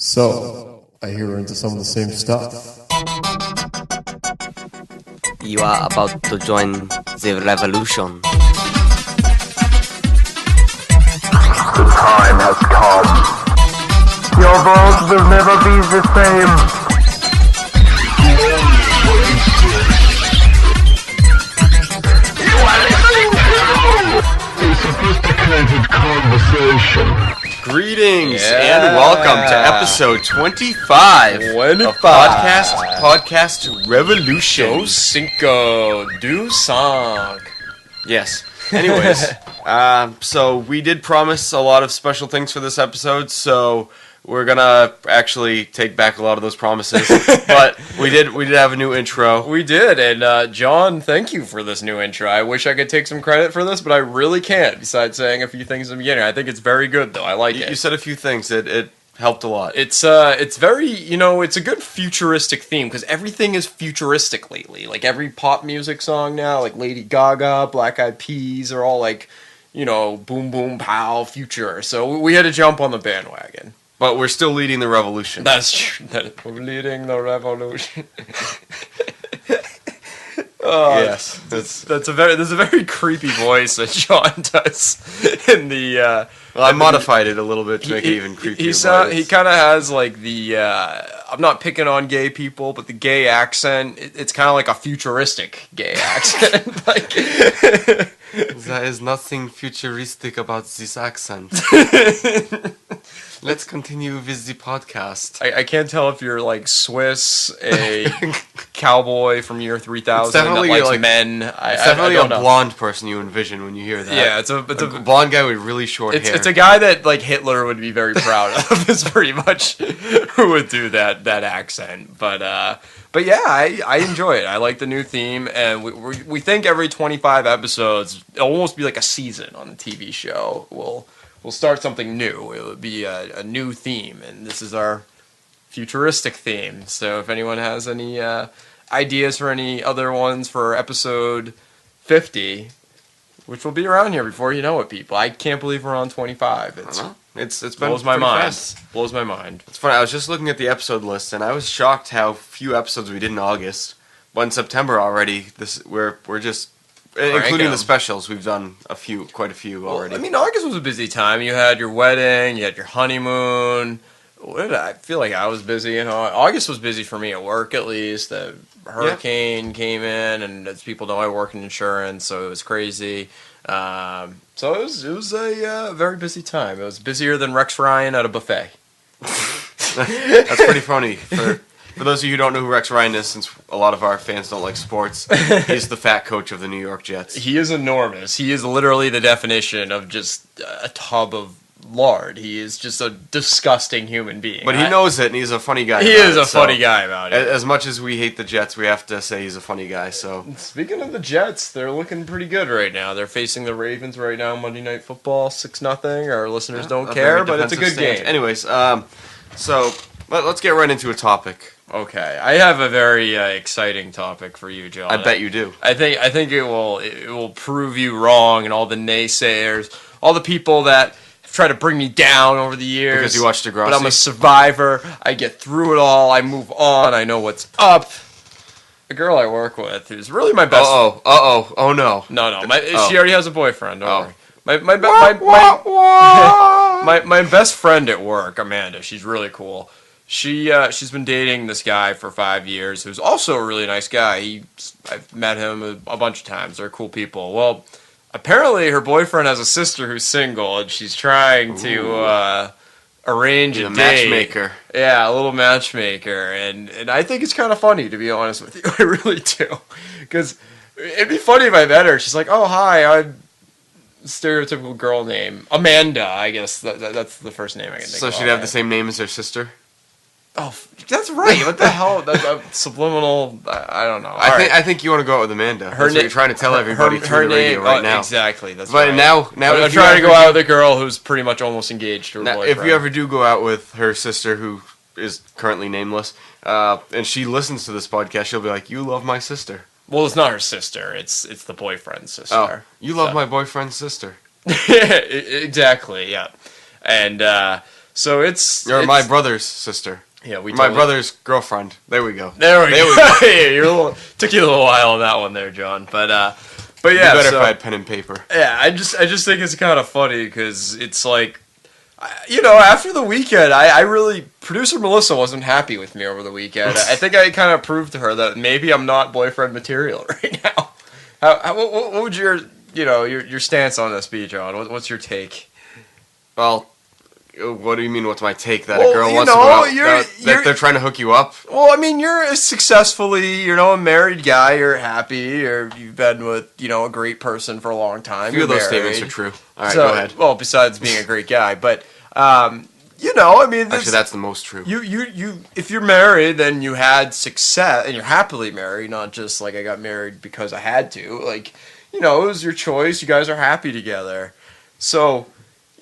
So, I hear we're into some of the same stuff. You are about to join the revolution. The time has come. Your world will never be the same. You are listening to a sophisticated conversation. Greetings and welcome to episode 25 of Podcast Revolution. Yo cinco do song. Yes. Anyways, so we did promise a lot of special things for this episode, so we're gonna actually take back a lot of those promises. But we did have a new intro. We did, and John, thank you for this new intro. I wish I could take some credit for this, but I really can't, besides saying a few things in the beginning. I think it's very good, though. I like it. You said a few things. It helped a lot. It's very, it's a good futuristic theme, because everything is futuristic lately. Like, every pop music song now, like Lady Gaga, Black Eyed Peas, are all like, boom, boom, pow, future. So we had to jump on the bandwagon. But we're still leading the revolution. That's true. We're leading the revolution. Yes, there's a very creepy voice that John does in the. Well, I modified it a little bit to make it even creepier. He kind of has like the. I'm not picking on gay people, but the gay accent. It's kind of like a futuristic gay accent. Like, there is nothing futuristic about this accent. Let's continue with the podcast. I can't tell if you're like Swiss, a cowboy from year 3000 that likes like men. It's definitely a blonde person you envision when you hear that. Yeah, it's a blonde guy with really short hair. It's a guy that like Hitler would be very proud of. Is pretty much who would do that accent. But yeah, I enjoy it. I like the new theme, and we think every 25 episodes it'll almost be like a season on the TV show. We'll start something new. It would be a new theme, and this is our futuristic theme. So if anyone has any ideas for any other ones for episode 50, which will be around here before you know it, people. I can't believe we're on 25. It's been blows my mind. Fast. Blows my mind. It's funny. I was just looking at the episode list, and I was shocked how few episodes we did in August. But in September already, we're just. Including the specials, we've done quite a few already. I mean, August was a busy time. You had your wedding, you had your honeymoon. I feel like I was busy. August was busy for me at work, at least. The hurricane came in, and as people know, I work in insurance, so it was crazy. So it was a very busy time. It was busier than Rex Ryan at a buffet. That's pretty funny. For those of you who don't know who Rex Ryan is, since a lot of our fans don't like sports, he's the fat coach of the New York Jets. He is enormous. He is literally the definition of just a tub of lard. He is just a disgusting human being. But he knows it, and he's a funny guy. He is a funny guy about it. As much as we hate the Jets, we have to say he's a funny guy. So speaking of the Jets, they're looking pretty good right now. They're facing the Ravens right now, Monday Night Football, 6-0. Our listeners don't care, but it's a good game. Anyways, so let's get right into a topic. Okay, I have a very exciting topic for you, John. I bet you do. I think it will prove you wrong, and all the naysayers, all the people that have tried to bring me down over the years. Because you watched Degrassi. But I'm a survivor. I get through it all. I move on. I know what's up. A girl I work with who's really my best. Oh no. No. She already has a boyfriend. Don't worry. My best friend at work, Amanda. She's really cool. She's been dating this guy for 5 years, who's also a really nice guy. I've met him a bunch of times. They're cool people. Well, apparently her boyfriend has a sister who's single, and she's trying to arrange a date. Matchmaker. Yeah, a little matchmaker, and I think it's kind of funny, to be honest with you. I really do, because it'd be funny if I met her. She's like, "Oh, hi, I'm." Stereotypical girl name Amanda. I guess that's the first name I can think of. So she'd have the same name as her sister. Oh, that's right. What the hell? That's subliminal. I don't know. I think you want to go out with Amanda. That's what you're trying to tell everybody through the radio right now. Exactly. That's but right. now I'm trying to go out with a girl who's pretty much almost engaged to her boyfriend. If you ever do go out with her sister, who is currently nameless, and she listens to this podcast, she'll be like, "You love my sister." Well, it's not her sister. It's the boyfriend's sister. Oh, you love my boyfriend's sister. Exactly. Yeah. And So it's my brother's sister. Yeah, my brother's girlfriend. There we go. There we go. Yeah, took you a little while on that one there, John. But yeah, better if I had pen and paper. Yeah, I just think it's kind of funny because it's like, after the weekend, I really, producer Melissa wasn't happy with me over the weekend. I think I kind of proved to her that maybe I'm not boyfriend material right now. What would your stance on this be, John? What's your take? Well, what do you mean? What's my take? That a girl wants to go out? That they're trying to hook you up? Well, I mean, you're successfully, a married guy. You're happy. You've been with, a great person for a long time. A few of those statements are true. All right, so, go ahead. Well, besides being a great guy, but I mean, actually, that's the most true. You, if you're married, then you had success, and you're happily married, not just like I got married because I had to. Like, it was your choice. You guys are happy together, so.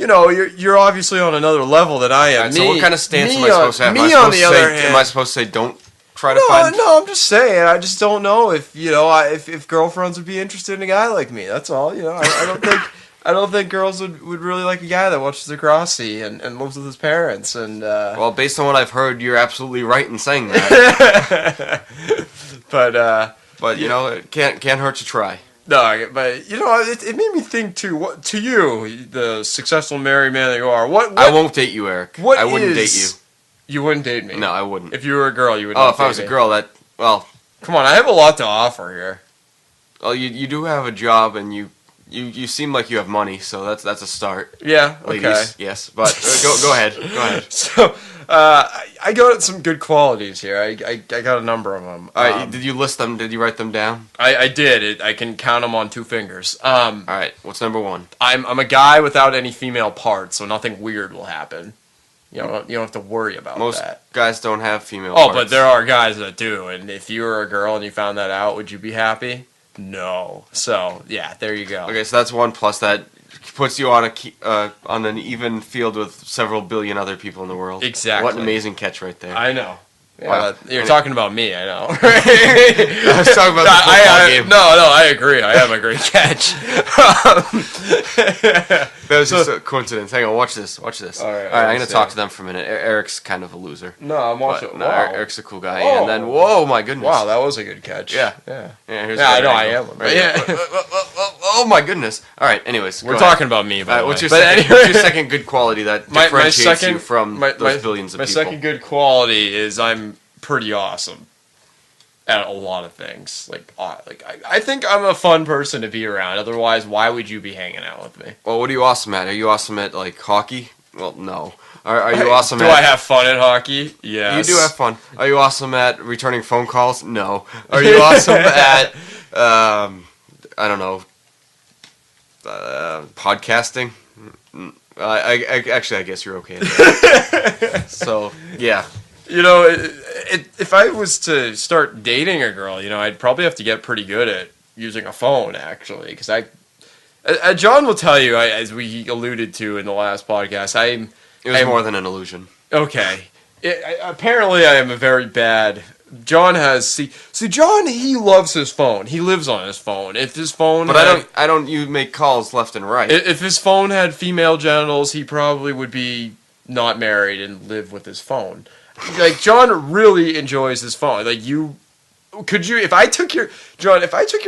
You're obviously on another level than I am. Right, so what kind of stance am I supposed to have? Am I supposed to say don't try to find? No, I'm just saying. I just don't know if if girlfriends would be interested in a guy like me. That's all. I don't think girls would really like a guy that watches Degrassi and lives with his parents. And well, based on what I've heard, you're absolutely right in saying that. but it can't hurt to try. No, but it made me think too. What to you, the successful married man that you are? What I won't date you, Eric. I wouldn't date you. You wouldn't date me. No, I wouldn't. If you were a girl, you would. Oh, if I was a girl, come on, I have a lot to offer here. Well, you do have a job, and you seem like you have money, so that's a start. Yeah, ladies. Okay. Yes, but go ahead. Go ahead. So, I got some good qualities here. I got a number of them. All right, did you list them? Did you write them down? I did. I can count them on 2 fingers. All right, what's number 1? I'm a guy without any female parts, so nothing weird will happen. You don't have to worry about that. Most guys don't have female parts. Oh, but there are guys that do, and if you were a girl and you found that out, would you be happy? No. So, yeah, there you go. Okay, so that's 1 plus that puts you on on an even field with several billion other people in the world. Exactly. What an amazing catch right there. I know. Yeah, wow. You're talking about me, I know. I was talking about the football game. No, I agree. I have a great catch. That was just a coincidence. Hang on, watch this. All right, I'm going to talk to them for a minute. Eric's kind of a loser. No, I'm watching. No, wow. Eric's a cool guy. Oh. And then, whoa, my goodness. Wow, that was a good catch. Yeah. I know I am. Right, yeah. Oh, my goodness. All right, anyways. We're talking about me, by the way. What's your second good quality that differentiates you from those billions of people? My second good quality is I'm pretty awesome at a lot of things. I think I'm a fun person to be around. Otherwise, why would you be hanging out with me? Well, what are you awesome at? Are you awesome at hockey? Well, no. Are you awesome at... Do I have fun at hockey? Yes. You do have fun. Are you awesome at returning phone calls? No. Are you awesome at, I don't know, podcasting? I guess you're okay at that. So, yeah. If I was to start dating a girl, I'd probably have to get pretty good at using a phone, actually, because John will tell you, as we alluded to in the last podcast, it was more than an illusion. Okay. Apparently, I am a very bad... John has... See, John, he loves his phone. He lives on his phone. If his phone... But you make calls left and right. If his phone had female genitals, he probably would be not married and live with his phone. John really enjoys his phone. If I took your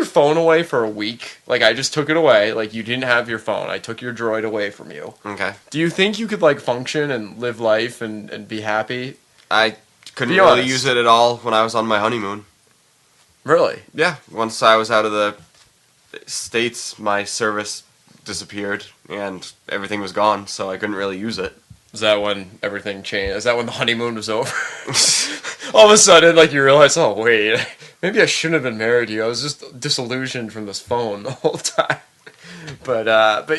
phone away for a week, I just took it away, you didn't have your phone, I took your droid away from you. Okay. Do you think you could function and live life and be happy? I couldn't really use it at all when I was on my honeymoon. Really? Yeah. Once I was out of the States, my service disappeared and everything was gone, so I couldn't really use it. Is that when everything changed? Is that when the honeymoon was over? All of a sudden, you realize, oh, wait, maybe I shouldn't have been married to you. I was just disillusioned from this phone the whole time. But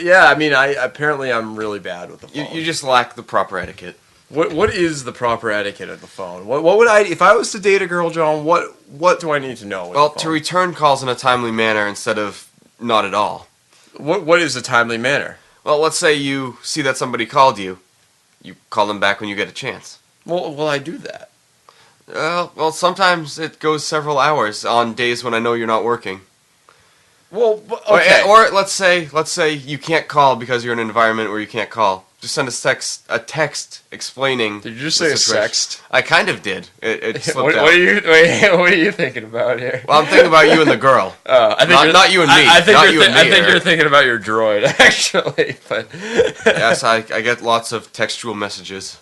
yeah, I mean, apparently I'm really bad with the phone. You just lack the proper etiquette. What is the proper etiquette of the phone? What would if I was to date a girl, John, what do I need to know? Well, to return calls in a timely manner instead of not at all. What is a timely manner? Well, let's say you see that somebody called you. You call them back when you get a chance. Well, I do that. Well, sometimes it goes several hours on days when I know you're not working. Well, okay. Or let's say you can't call because you're in an environment where you can't call. just send a text explaining. Did you just the say a situation. sext? I kind of did. It slipped What out. are you thinking about here? Well, I'm thinking about you and the girl. I think Not you and me. I think Not you and me, I think Eric. you're thinking about your droid, actually. But Yes, I get lots of textual messages.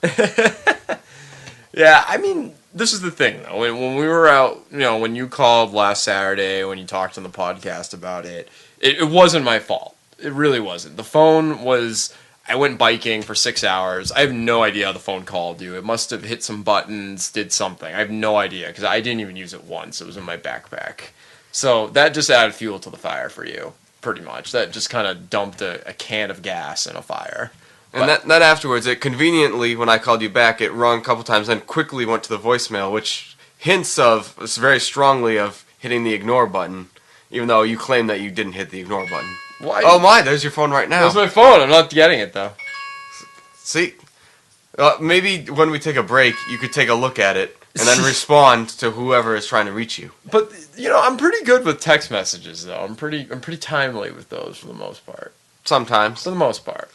yeah, I mean, this is the thing though. When we were out, when you called last Saturday, when you talked on the podcast about it, it wasn't my fault. It really wasn't. The phone was. I went biking for 6 hours. I have no idea how the phone called you. It must have hit some buttons, did something. I have no idea because I didn't even use it once. It was in my backpack. So that just added fuel to the fire for you, pretty much. That just kind of dumped a can of gas in a fire. And that afterwards, it conveniently, when I called you back, it rung a couple times, then quickly went to the voicemail, which hints of, very strongly of hitting the ignore button, even though you claim that you didn't hit the ignore button. Why? Oh my, there's your phone right now. That's my phone. I'm not getting it, though. See? Maybe when we take a break, you could take a look at it, and then respond to whoever is trying to reach you. But, I'm pretty good with text messages, though. I'm pretty timely with those for the most part. Sometimes. For the most part.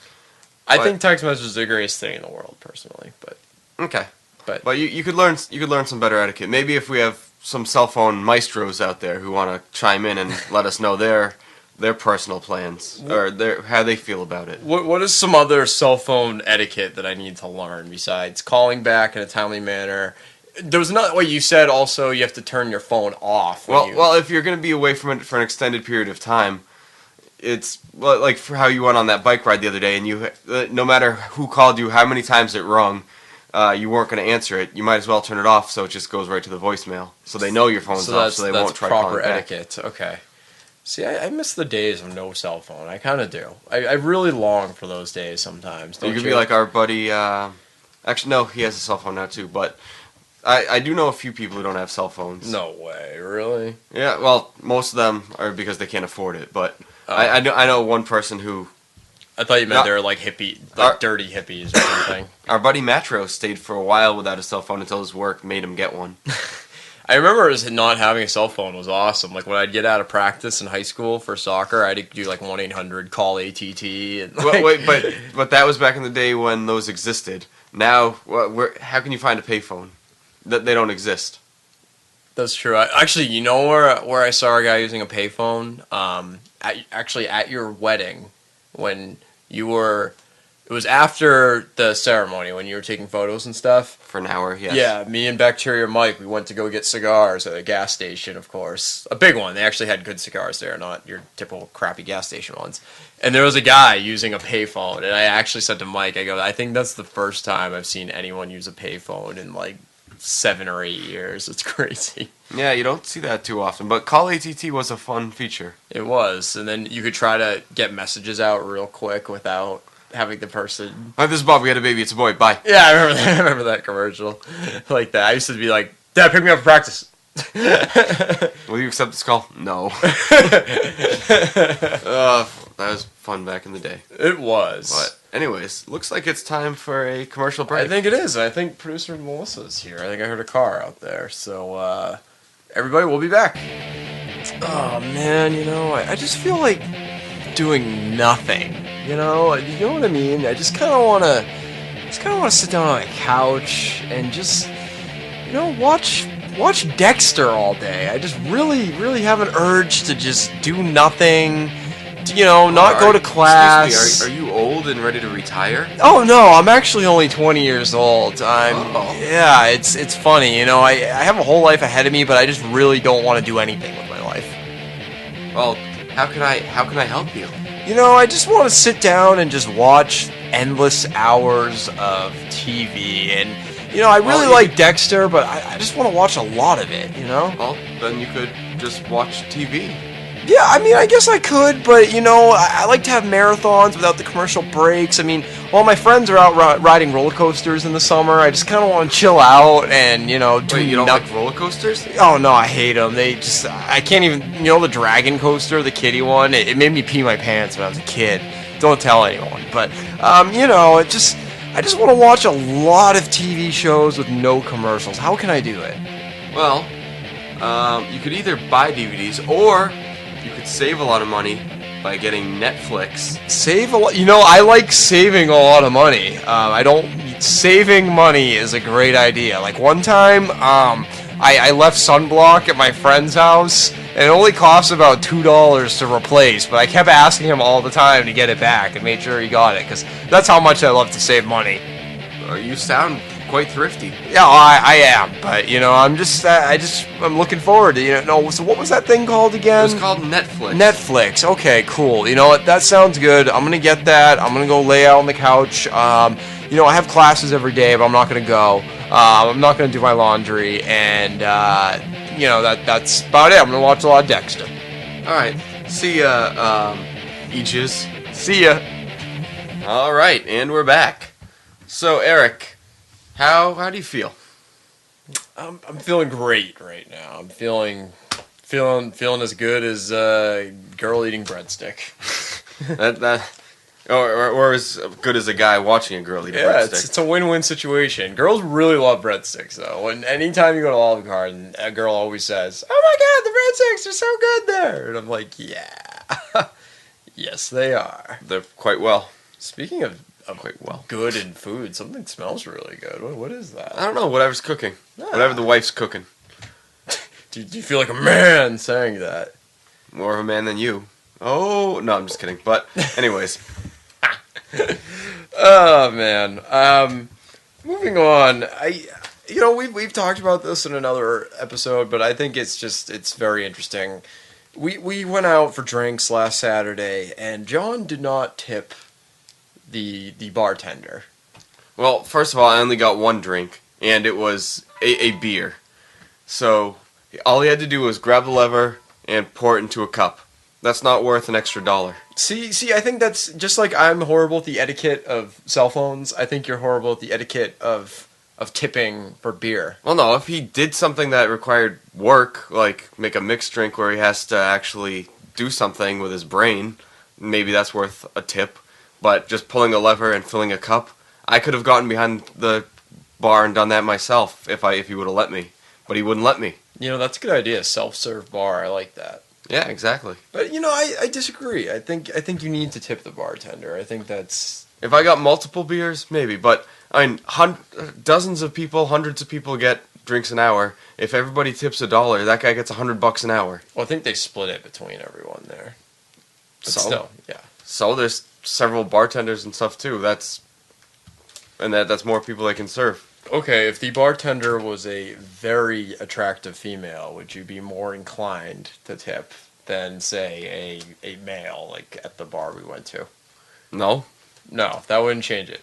I think text messages are the greatest thing in the world, personally. But Okay. But you could learn some better etiquette. Maybe if we have some cell phone maestros out there who want to chime in and let us know their personal plans or how they feel about it. What is some other cell phone etiquette that I need to learn besides calling back in a timely manner? There was not what you said. Also, you have to turn your phone off. Well, if you're going to be away from it for an extended period of time, it's like for how you went on that bike ride the other day, and you no matter who called you, how many times it rung, you weren't going to answer it. You might as well turn it off so it just goes right to the voicemail, so they know your phone's off, so they won't try calling back. That's proper etiquette. Okay. See, I miss the days of no cell phone. I kind of do. I really long for those days sometimes. You could be like our buddy. Actually, no, he has a cell phone now too. But I do know a few people who don't have cell phones. No way, really? Yeah, well, most of them are because they can't afford it. But I know one person who. I thought you meant they were like hippie, dirty hippies or something. Our buddy Matro stayed for a while without a cell phone until his work made him get one. I remember not having a cell phone was awesome. Like when I'd get out of practice in high school for soccer, I'd do like 1-800 call ATT. And Wait, but that was back in the day when those existed. Now, how can you find a payphone? That they don't exist. That's true. Actually, you know where I saw a guy using a payphone? At your wedding, when you were. It was after the ceremony when you were taking photos and stuff. For an hour, yes. Yeah, me and Bacteria Mike, we went to go get cigars at a gas station, of course. A big one. They actually had good cigars there, not your typical crappy gas station ones. And there was a guy using a payphone, and I actually said to Mike, I think that's the first time I've seen anyone use a payphone in like 7 or 8 years. It's crazy. Yeah, you don't see that too often, but Call ATT was a fun feature. It was, and then you could try to get messages out real quick without having the person. Hi, this is Bob. We had a baby. It's a boy. Bye. Yeah, I remember that. I remember that commercial like that. I used to be like, "Dad, pick me up for practice." Will you accept this call? No. That was fun back in the day. It was. But anyways, looks like it's time for a commercial break. I think it is. I think producer Melissa's here. I think I heard a car out there. So, everybody, we'll be back. Oh, man, I just feel like doing nothing. You know what I mean? I just kind of want to sit down on a couch and just, watch Dexter all day. I just really, really have an urge to just do nothing. Not go to class. Excuse me, are you old and ready to retire? Oh no, I'm actually only 20 years old. Yeah, it's funny, I have a whole life ahead of me, but I just really don't want to do anything with my life. Well, how can I help you? I just want to sit down and just watch endless hours of TV, and I really like Dexter, but I just want to watch a lot of it. Well, then you could just watch TV. Yeah, I guess I could, but, I like to have marathons without the commercial breaks. While my friends are out riding roller coasters in the summer, I just kind of want to chill out and, do Wait, you don't like roller coasters? Oh, no, I hate them. I can't even, the dragon coaster, the kiddie one, it made me pee my pants when I was a kid. Don't tell anyone. But, I just want to watch a lot of TV shows with no commercials. How can I do it? Well, you could either buy DVDs or you could save a lot of money by getting Netflix. Save a lot. You know, I like saving a lot of money. Saving money is a great idea. Like one time, I left sunblock at my friend's house, and it only cost about $2 to replace, but I kept asking him all the time to get it back and made sure he got it, because that's how much I love to save money. You sound quite thrifty. Yeah, I am, but you know, I'm looking forward to, no, so what was that thing called again? It was called Netflix. Netflix. Okay, cool. You know what? That sounds good. I'm gonna get that. I'm gonna go lay out on the couch. I have classes every day, but I'm not gonna go. I'm not gonna do my laundry, and that's about it. I'm gonna watch a lot of Dexter. All right. See ya, Aegis. See ya. All right, and we're back. So, Eric, how do you feel? I'm feeling great right now. I'm feeling as good as a girl eating breadstick. or as good as a guy watching a girl eat a breadstick. It's a win-win situation. Girls really love breadsticks, though. And anytime you go to Olive Garden, a girl always says, "Oh my God, the breadsticks are so good there!" And I'm like, "Yeah, yes, they are." They're quite well. Speaking of Quite well. Good in food, something smells really good. What is that? I don't know. Whatever's cooking. Whatever the wife's cooking. Do you feel like a man saying that? More of a man than you. Oh no, I'm just kidding. But anyways. Oh man. Moving on. We've talked about this in another episode, but I think it's very interesting. We went out for drinks last Saturday, and John did not tip the bartender. Well, first of all, I only got one drink, and it was a beer. So all he had to do was grab the lever and pour it into a cup. That's not worth an extra $1. See, I think that's just like I'm horrible at the etiquette of cell phones. I think you're horrible at the etiquette of tipping for beer. Well, no, if he did something that required work, like make a mixed drink where he has to actually do something with his brain, maybe that's worth a tip. But just pulling a lever and filling a cup, I could have gotten behind the bar and done that myself if he would have let me. But he wouldn't let me. That's a good idea. Self-serve bar. I like that. Yeah, exactly. But I disagree. I think you need to tip the bartender. I think that's. If I got multiple beers, maybe. But I mean, dozens of people, hundreds of people get drinks an hour. If everybody tips $1, that guy gets $100 an hour. Well, I think they split it between everyone there. But so still, yeah. So there's several bartenders and stuff too. That's more people they can serve. Okay, if the bartender was a very attractive female, would you be more inclined to tip than, say, a male, like at the bar we went to? No, that wouldn't change it.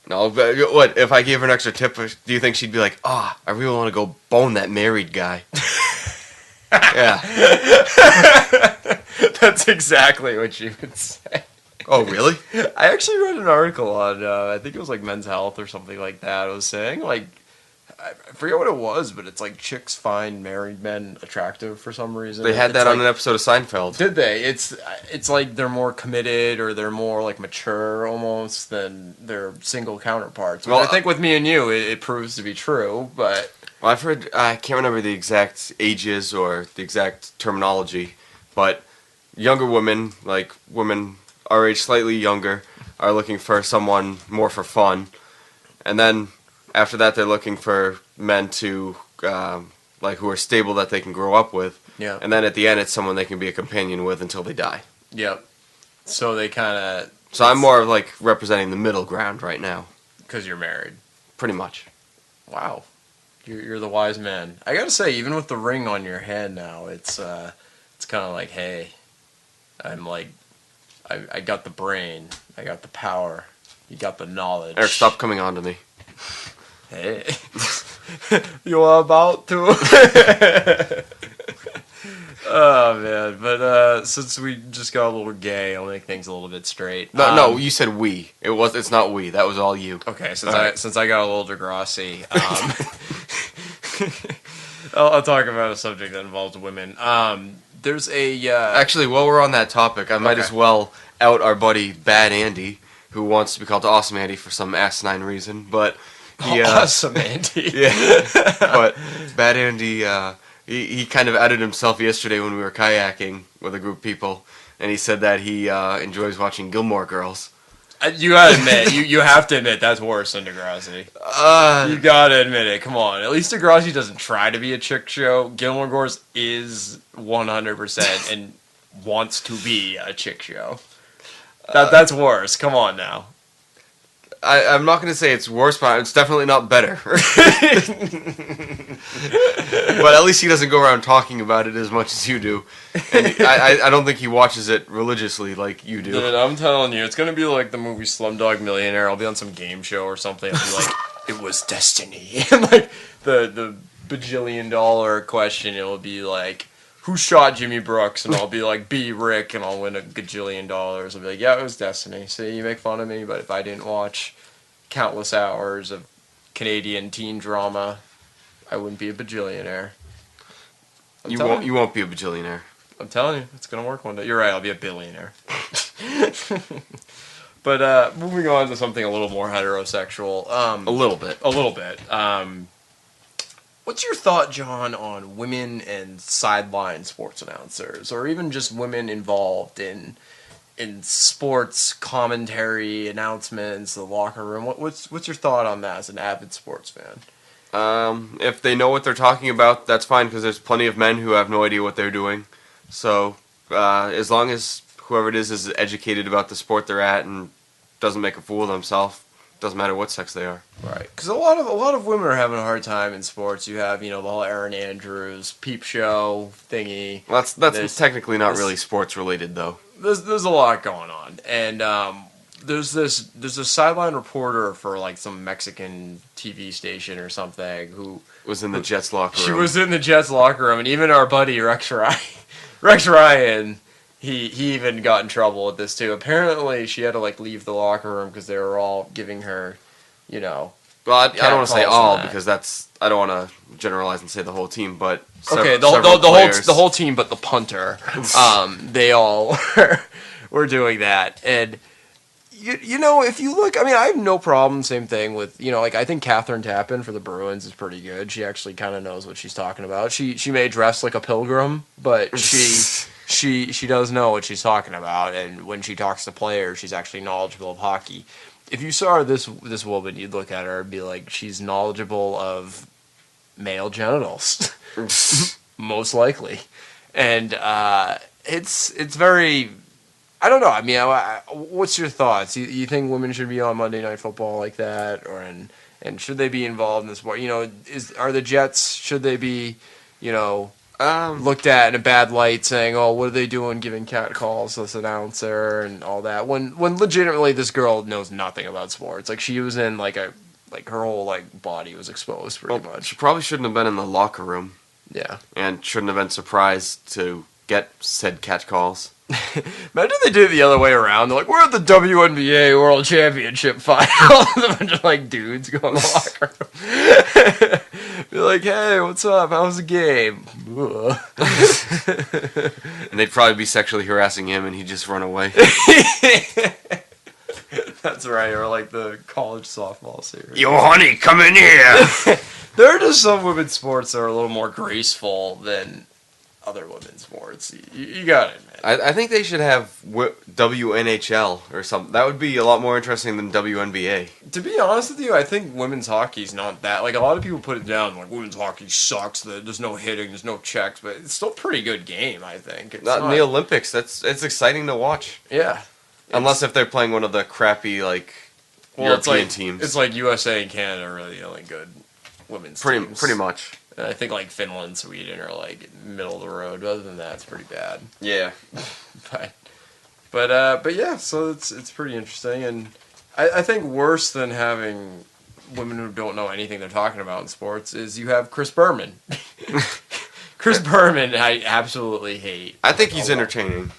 No, but what if I gave her an extra tip? Do you think she'd be like, "Ah, I really want to go bone that married guy"? Yeah, that's exactly what you would say. Oh, really? I actually read an article on, I think it was like Men's Health or something like that. It was saying, like, I forget what it was, but it's like chicks find married men attractive for some reason. They had that on an episode of Seinfeld. Did they? It's like they're more committed or they're more like mature almost than their single counterparts. Well, I think with me and you, it proves to be true, but... Well, I've heard, I can't remember the exact ages or the exact terminology, but younger women, like women our age, slightly younger, are looking for someone more for fun. And then after that, they're looking for men to, who are stable that they can grow up with. Yeah. And then at the end, it's someone they can be a companion with until they die. Yep. So they kind of... So I'm more like representing the middle ground right now. Because you're married. Pretty much. Wow. You're the wise man. I gotta say, even with the ring on your hand now, it's kind of like, hey, I'm like... I got the brain. I got the power. You got the knowledge. Eric, stop coming on to me. Hey. You are about to. Oh, man. But since we just got a little gay, I'll make things a little bit straight. No, you said we. It's not we. That was all you. Okay, since I got a little Degrassi, I'll talk about a subject that involves women. There's a... Actually, while we're on that topic, I might as well out our buddy Bad Andy, who wants to be called Awesome Andy for some asinine reason, but... Awesome Andy. Yeah, but Bad Andy, he kind of outed himself yesterday when we were kayaking with a group of people. and he said that he enjoys watching Gilmore Girls. You gotta admit, you have to admit that's worse than Degrassi. You gotta admit it. Come on. At least Degrassi doesn't try to be a chick show. Gilmore Girls is 100% and wants to be a chick show. That's worse. Come on now. I'm not going to say it's worse, but it's definitely not better. But at least he doesn't go around talking about it as much as you do. And I don't think he watches it religiously like you do. Dude, I'm telling you, it's going to be like the movie Slumdog Millionaire. I'll be on some game show or something. I'll be like, it was destiny. And like the bajillion-dollar question, it'll be like, who shot Jimmy Brooks? And I'll be like, B. Rick, and I'll win $1 gajillion. I'll be like, yeah, it was destiny. See, you make fun of me, but if I didn't watch countless hours of Canadian teen drama, I wouldn't be a bajillionaire. You won't be a bajillionaire. I'm telling you, it's gonna work one day. You're right, I'll be a billionaire. But moving on to something a little more heterosexual. A little bit. What's your thought, John, on women and sideline sports announcers, or even just women involved in sports commentary, announcements, the locker room? What's your thought on that as an avid sports fan? If they know what they're talking about, that's fine, because there's plenty of men who have no idea what they're doing. So as long as whoever it is educated about the sport they're at and doesn't make a fool of themselves, doesn't matter what sex they are. Right, because a lot of women are having a hard time in sports. You have the whole Erin Andrews peep show thingy. Well, that's technically not really sports related though. There's a lot going on, and there's a sideline reporter for like some Mexican TV station or something who was in the Jets locker room. She was in the Jets locker room, and even our buddy Rex Ryan. He even got in trouble with this too. Apparently, she had to like leave the locker room because they were all giving her, Well, I don't want to say all because I don't want to generalize and say the whole team, but the whole team, but the punter, they all were doing that. And if you look, I mean, I have no problem. Same thing with like I think Catherine Tappan for the Bruins is pretty good. She actually kind of knows what she's talking about. She may dress like a pilgrim, but she does know what she's talking about, and when she talks to players, she's actually knowledgeable of hockey. If you saw this woman, you'd look at her and be like, she's knowledgeable of male genitals, most likely, and it's very. I don't know. I mean, what's your thoughts? You think women should be on Monday Night Football like that, and should they be involved in the sport? Are the Jets, should they be, looked at in a bad light, saying, "Oh, what are they doing, giving cat calls to this announcer and all that?" When legitimately this girl knows nothing about sports. Like she was in her whole body was exposed pretty much. She probably shouldn't have been in the locker room. Yeah, and shouldn't have been surprised to get said cat calls. Imagine they did it the other way around. They're like, we're at the WNBA World Championship final. A bunch of dudes go in the locker room. Be like, hey, what's up? How was the game? And they'd probably be sexually harassing him and he'd just run away. That's right, or like the college softball series. Yo, honey, come in here. There are just some women's sports that are a little more graceful than other women's sports. You gotta admit. I think they should have WNHL or something. That would be a lot more interesting than WNBA. To be honest with you, I think women's hockey's not that. Like, a lot of people put it down, like, women's hockey sucks, there's no hitting, there's no checks, but it's still a pretty good game, I think. It's not in the Olympics. It's exciting to watch. Yeah. Unless if they're playing one of the crappy, European teams. It's like USA and Canada are really the only good women's teams. Pretty much. And I think Finland, Sweden are middle of the road. Other than that, it's pretty bad. Yeah, but yeah. So it's pretty interesting, and I think worse than having women who don't know anything they're talking about in sports is you have Chris Berman. Chris Berman, I absolutely hate. I think he's entertaining.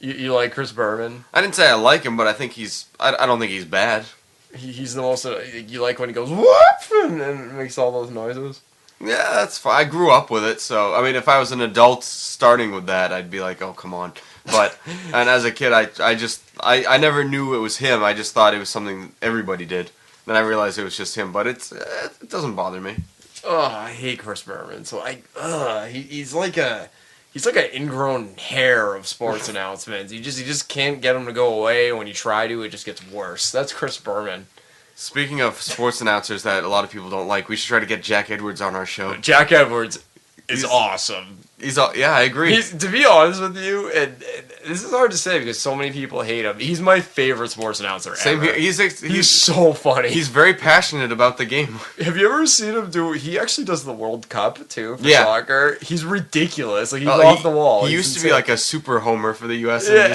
You like Chris Berman? I didn't say I like him, but I think I don't think he's bad. He's the most. You like when he goes what and makes all those noises. Yeah, that's fine. I grew up with it, so I mean, if I was an adult starting with that, I'd be like, "Oh, come on!" But and as a kid, I never knew it was him. I just thought it was something everybody did. Then I realized it was just him. But it doesn't bother me. Oh, I hate Chris Berman. So he's like a he's like an ingrown hair of sports announcements. You just can't get him to go away. When you try to, it just gets worse. That's Chris Berman. Speaking of sports announcers that a lot of people don't like, we should try to get Jack Edwards on our show. Jack Edwards is awesome. Yeah, I agree. To be honest with you, and this is hard to say because so many people hate him. He's my favorite sports announcer Same ever. here. He's so funny. He's very passionate about the game. Have you ever seen him do? He actually does the World Cup too for Yeah. soccer. He's ridiculous. Like he's off the wall. He He's used to be insane. like a super homer for the U.S. Yeah.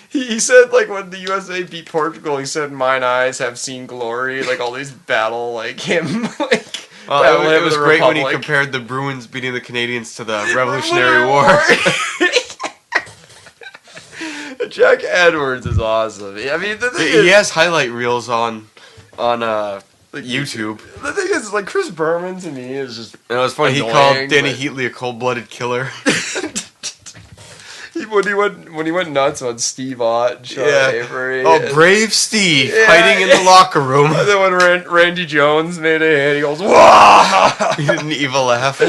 He said, like, when the USA beat Portugal, he said, "Mine eyes have seen glory." Like, all these battle, like, him, like... Well, it was great when he Republic. compared the Bruins beating the Canadians to the Revolutionary War. Jack Edwards is awesome. I mean, the thing He is, has highlight reels on YouTube. the thing is, like, Chris Berman, to me, is just... And it was funny, he annoying, called Danny but- Heatley a cold-blooded killer. When he went nuts on Steve Ott and Sean Avery. Oh, brave Steve, Yeah. hiding in the locker room. And then when Randy Jones made a hit, he goes, "Wah!" He did an evil laugh.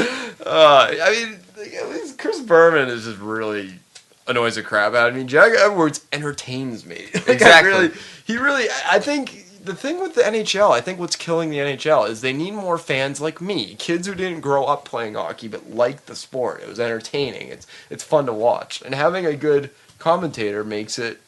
I mean, at least Chris Berman is just really annoys the crap out of me. Jack Edwards entertains me. Like, Exactly. I think the thing with the NHL, I think what's killing the NHL is they need more fans like me, kids who didn't grow up playing hockey but liked the sport. It was entertaining. It's fun to watch, and having a good commentator makes it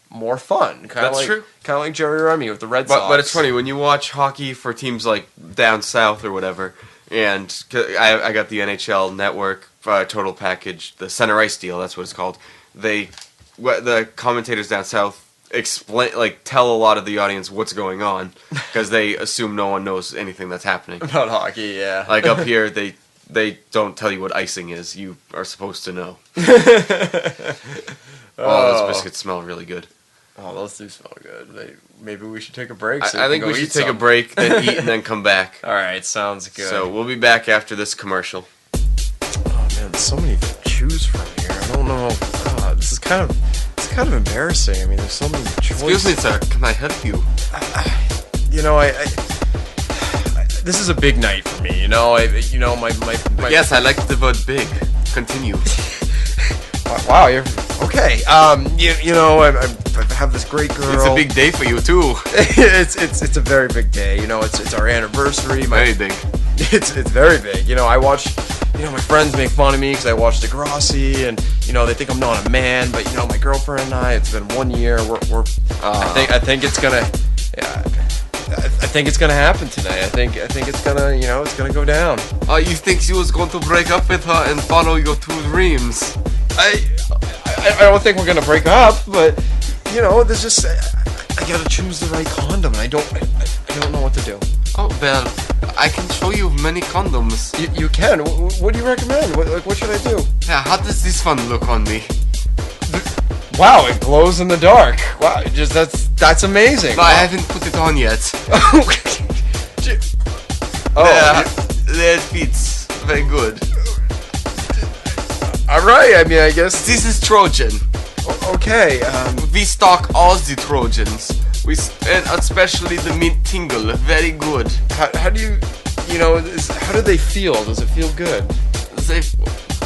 more fun. That's true. Kind of like Jerry Remy with the Red Sox. But it's funny, when you watch hockey for teams like down south or whatever, and I got the NHL Network total package, the center ice deal, that's what it's called. The commentators down south tell a lot of the audience what's going on because they assume no one knows anything that's happening. about hockey, yeah. Like up here, they don't tell you what icing is. You are supposed to know. Oh, those biscuits smell really good. Oh, those do smell good. Maybe we should take a break. I think we should take a break, then eat, and then come back. All right, sounds good. So we'll be back after this commercial. Oh man, there's so many to choose from here. I don't know. God, this is kind of embarrassing. I mean, there's so many choices. Excuse me, sir. Can I help you? You know, I this is a big night for me. You know, my Yes, I like the word big. Continue. Wow, you're okay. You know, I have this great girl. It's a big day for you too. it's a very big day. You know, it's our anniversary. Very big. It's very big. You know, I watch. You know, my friends make fun of me because I watch Degrassi, and you know they think I'm not a man. But you know, my girlfriend and I, it's been 1 year. I think it's gonna. Yeah, I think it's gonna happen tonight. I think it's gonna. You know, it's gonna go down. You think she was going to break up with her and follow your two dreams? I don't think we're gonna break up, but you know, there's just I gotta choose the right condom, and I don't know what to do. Oh well, I can show you many condoms. You can. What do you recommend? What should I do? Yeah, how does this one look on me? Wow, it glows in the dark. Wow, that's amazing. No, I haven't put it on yet. Oh, There it fits very good. all right. I mean, I guess. This is Trojan. Okay. We stock all the Trojans. And especially the mint tingle. Very good. How do you, you know, how do they feel? Does it feel good?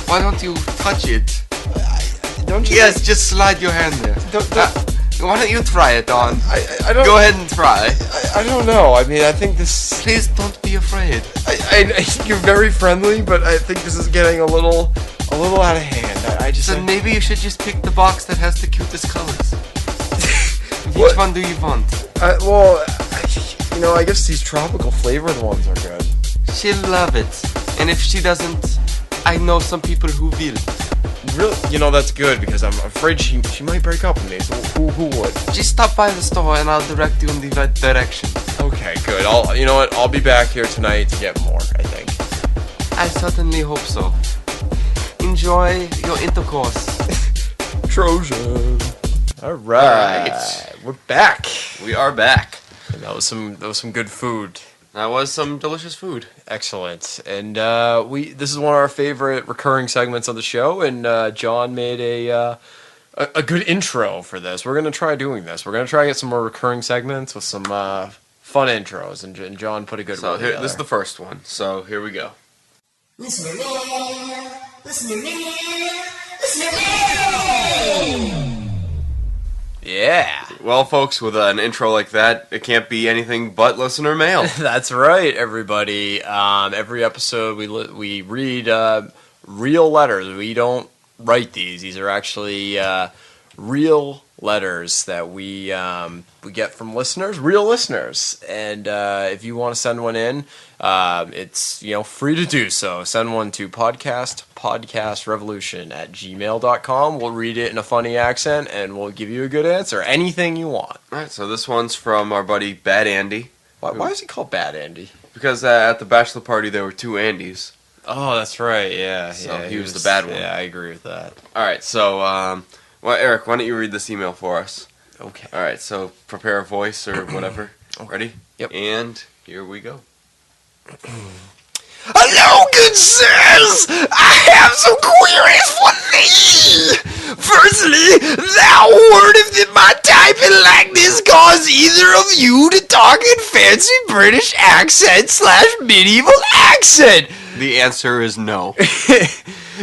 Why don't you touch it? Don't you? Yes, just slide your hand there. Why don't you try it on? I don't. Go ahead and try. I don't know. I mean, I think this. Please don't be afraid. You're very friendly, but I think this is getting a little out of hand. I just. Then maybe you should just pick the box that has the cutest colors. Which What? one do you want? Well, you know, I guess these tropical flavored ones are good. She'll love it. And if she doesn't, I know some people who will. Really, you know, that's good because I'm afraid she might break up with me. So who would? Just stop by the store and I'll direct you in the right direction. Okay, good. You know what? I'll be back here tonight to get more. I think. I certainly hope so. Enjoy your intercourse. Trojan. All right, we're back. We are back. And that was some good food. That was some delicious food. Excellent. And this is one of our favorite recurring segments of the show. And John made a good intro for this. We're gonna try doing this. We're gonna try to get some more recurring segments with some fun intros. And John put a good one So here, together. this is the first one. So here we go. Listener mail. Listen to me. Listen to me. Yeah. Well, folks, with an intro like that, it can't be anything but listener mail. That's right, everybody. Every episode we read real letters. We don't write these. These are actually real letters that we get from listeners, real listeners. And if you want to send one in, it's free to do so. Send one to podcastrevolution@gmail.com. We'll read it in a funny accent and we'll give you a good answer. Anything you want. All right, so this one's from our buddy Bad Andy. Why is he called Bad Andy? Because at the bachelor party there were two Andys. Oh, that's right. Yeah. So yeah, he was the bad one. Yeah, I agree with that. All right, so well, Eric, why don't you read this email for us? Okay. All right, so prepare a voice or whatever. Ready? Yep. And here we go. Hello, good sirs! I have some queries for thee! Firstly, thou wordeth that my typing like this cause either of you to talk in fancy British accent / medieval accent. The answer is no.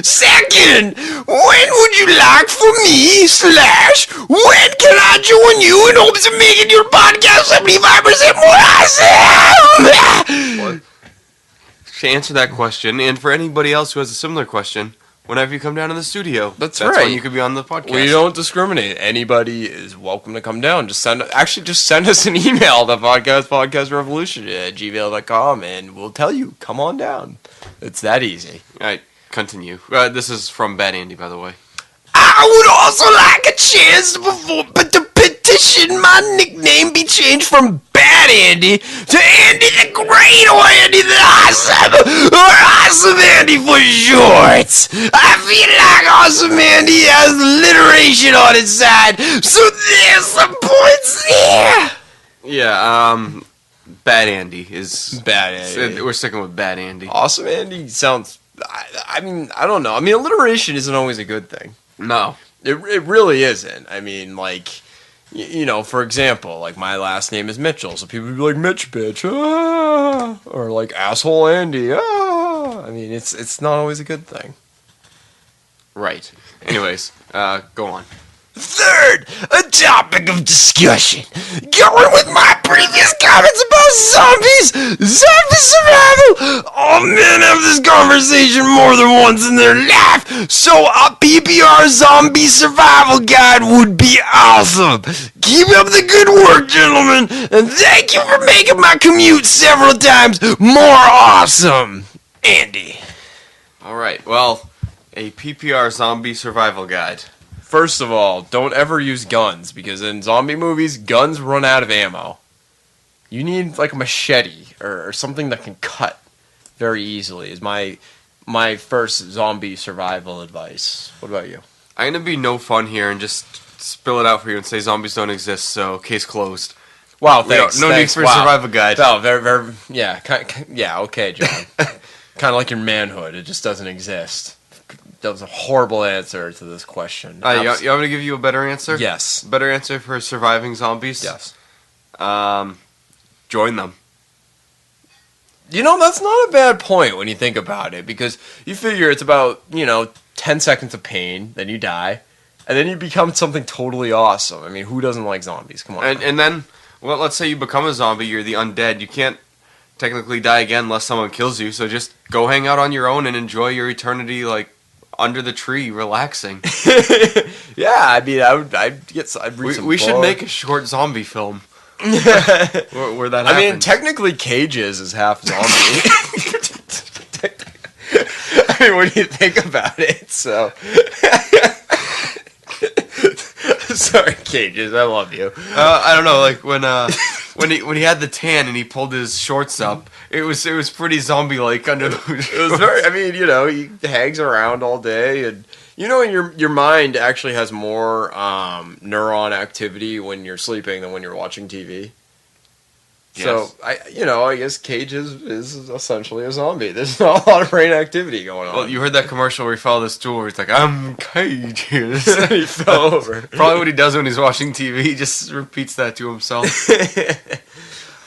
Second, when would you like for me / when can I join you in hopes of making your podcast 75% more awesome? What? To answer that question, and for anybody else who has a similar question, whenever you come down to the studio, that's right. when you could be on the podcast. We don't discriminate. Anybody is welcome to come down. Just send us an email to podcastrevolution@gmail.com and we'll tell you, come on down. It's that easy. All right, continue. This is from Bad Andy, by the way. I would also like a chance to petition my nickname be changed from Bad Andy to Andy the Great or Andy the Awesome or Awesome Andy for short. I feel like Awesome Andy has alliteration on its side, so there's some points there. Yeah, Bad Andy is... Bad Andy. We're sticking with Bad Andy. Awesome Andy sounds... I mean, I don't know. I mean, alliteration isn't always a good thing. No. It really isn't. I mean, like... for example, like my last name is Mitchell, so people would be like, Mitch bitch, ah! Or like asshole Andy, ah! I mean, it's not always a good thing. Right. Anyways, go on. Third, a topic of discussion. Going with my previous comments about zombie survival. All men have this conversation more than once in their life, so a PPR zombie survival guide would be awesome. Keep up the good work, gentlemen, and thank you for making my commute several times more awesome. Andy. All right, well, a PPR zombie survival guide. First of all, don't ever use guns, because in zombie movies, guns run out of ammo. You need like a machete or something that can cut very easily is my first zombie survival advice. What about you? I'm going to be no fun here and just spill it out for you and say zombies don't exist, so case closed. Wow, thanks. No need for a survival guide. Oh, very, yeah, okay, John. Kind of like your manhood, it just doesn't exist. That was a horrible answer to this question. You want me to give you a better answer? Yes. Better answer for surviving zombies? Yes. Join them. That's not a bad point when you think about it, because you figure it's about, 10 seconds of pain, then you die, and then you become something totally awesome. I mean, who doesn't like zombies? Come on. And then, well, let's say you become a zombie, you're the undead. You can't technically die again unless someone kills you, so just go hang out on your own and enjoy your eternity, like, under the tree, relaxing. Yeah, I mean, I'd read some We should books. make a short zombie film. where that happens. I mean, technically, Cages is half zombie. I mean, when you think about it, so. Sorry, Cages, I love you. I don't know, like when he had the tan and he pulled his shorts up, it was pretty zombie-like under the. It was very. I mean, he hangs around all day, and your mind actually has more neuron activity when you're sleeping than when you're watching TV. Yes. So I guess Cage is essentially a zombie. There's not a lot of brain activity going on. Well, you heard that commercial where he fell on the stool where he's like, "I'm Cages." He fell over. Probably what he does when he's watching TV. He just repeats that to himself.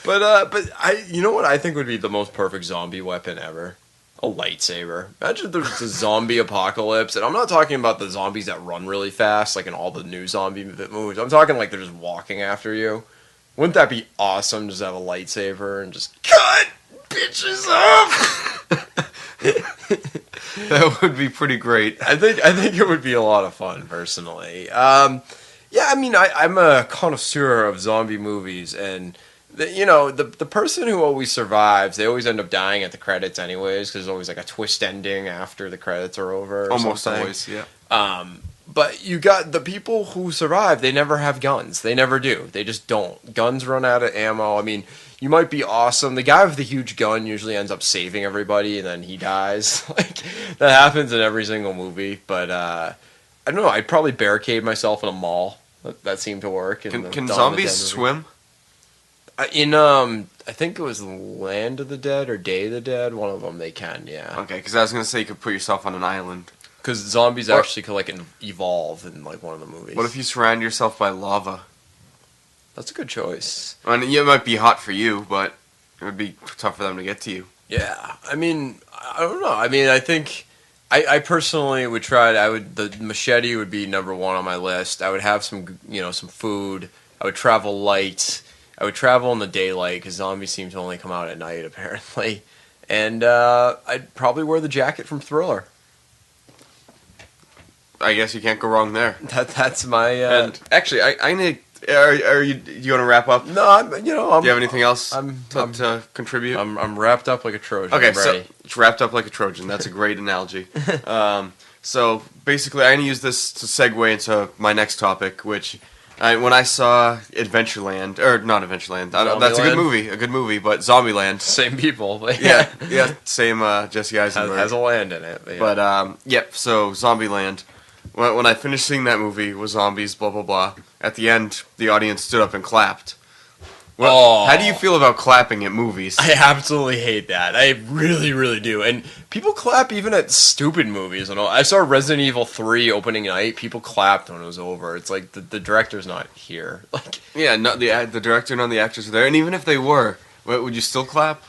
But what I think would be the most perfect zombie weapon ever? A lightsaber. Imagine there's a zombie apocalypse, and I'm not talking about the zombies that run really fast, like in all the new zombie movies. I'm talking like they're just walking after you. Wouldn't that be awesome? Just have a lightsaber and just cut bitches up. That would be pretty great. I think it would be a lot of fun, personally. Yeah, I mean, I'm a connoisseur of zombie movies, and the person who always survives, they always end up dying at the credits anyways, because there's always like a twist ending after the credits are over. Or Almost something. always, yeah. But you got the people who survive, they never have guns. They never do. They just don't. Guns run out of ammo. I mean, you might be awesome. The guy with the huge gun usually ends up saving everybody, and then he dies. Like, that happens in every single movie. But, I don't know. I'd probably barricade myself in a mall. That seemed to work. Can zombies swim? I think it was Land of the Dead or Day of the Dead. One of them, they can, yeah. Okay, because I was going to say you could put yourself on an island. Because zombies actually could, like, evolve in, like, one of the movies. What if you surround yourself by lava? That's a good choice. I mean, it might be hot for you, but it would be tough for them to get to you. Yeah, I mean, I don't know. I mean, I think I personally would try. The machete would be number one on my list. I would have some food. I would travel light. I would travel in the daylight because zombies seem to only come out at night apparently. And I'd probably wear the jacket from Thriller. I guess you can't go wrong there. That's my. And actually, I need. Are you want to wrap up? No, do you have anything else to contribute? I'm wrapped up like a Trojan. Okay, I'm ready. so it's wrapped up like a Trojan. That's a great analogy. So basically, I'm gonna use this to segue into my next topic, which when I saw Adventureland, or not Adventureland, that's a good movie, but Zombieland. Same people. But yeah, same Jesse Eisenberg. Has a land in it. But, so Zombieland. When I finished seeing that movie with zombies, blah blah blah. At the end, the audience stood up and clapped. Well, how do you feel about clapping at movies? I absolutely hate that. I really, really do. And people clap even at stupid movies. And all. I saw Resident Evil 3 opening night. People clapped when it was over. It's like the director's not here. Like, yeah, not the director, none of the actors were there. And even if they were, would you still clap?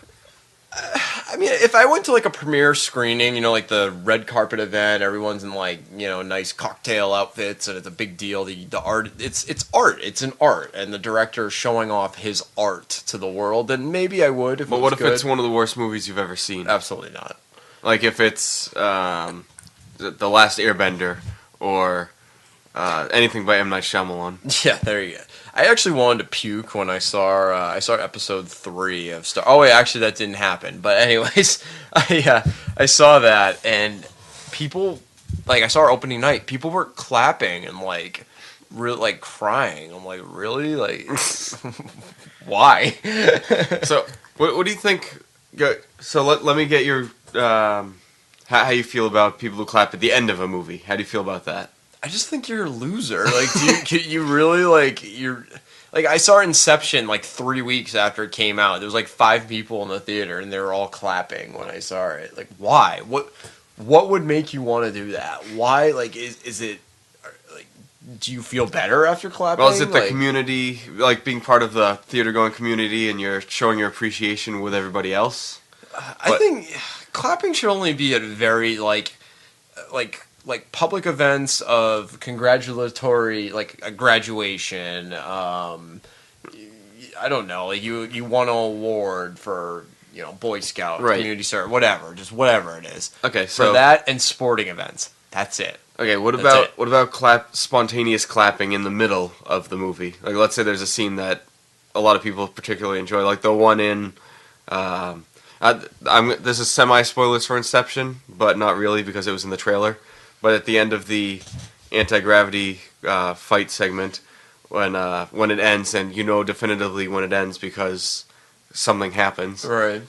I mean, if I went to like a premiere screening, like the red carpet event, everyone's in like nice cocktail outfits, and it's a big deal. The art, it's art. It's an art, and the director is showing off his art to the world. Then maybe I would. But what if it's one of the worst movies you've ever seen? Absolutely not. Like if it's The Last Airbender or anything by M. Night Shyamalan. Yeah, there you go. I actually wanted to puke when I saw episode 3 of Star. Oh wait, actually that didn't happen. But anyways, I saw that, and people, like, I saw our opening night. People were clapping and like really like crying. I'm like, really, like why? So what do you think? So let me get your how you feel about people who clap at the end of a movie. How do you feel about that? I just think you're a loser. Like, you really you're like, I saw Inception like 3 weeks after it came out. There was like 5 people in the theater, and they were all clapping when I saw it. Like, why? What would make you want to do that? Why? Like, is it like? Do you feel better after clapping? Well, is it the community, like being part of the theater going community, and you're showing your appreciation with everybody else? I think clapping should only be at very like public events of congratulatory, like a graduation. I don't know, like you won an award for Boy Scout, right, community service, whatever, just whatever it is. Okay, so for that and sporting events, that's it. Okay, what about spontaneous clapping in the middle of the movie? Like, let's say there's a scene that a lot of people particularly enjoy, like the one in. This is semi-spoilers for Inception, but not really because it was in the trailer. But at the end of the anti-gravity fight segment, when it ends, and definitively when it ends because something happens, right?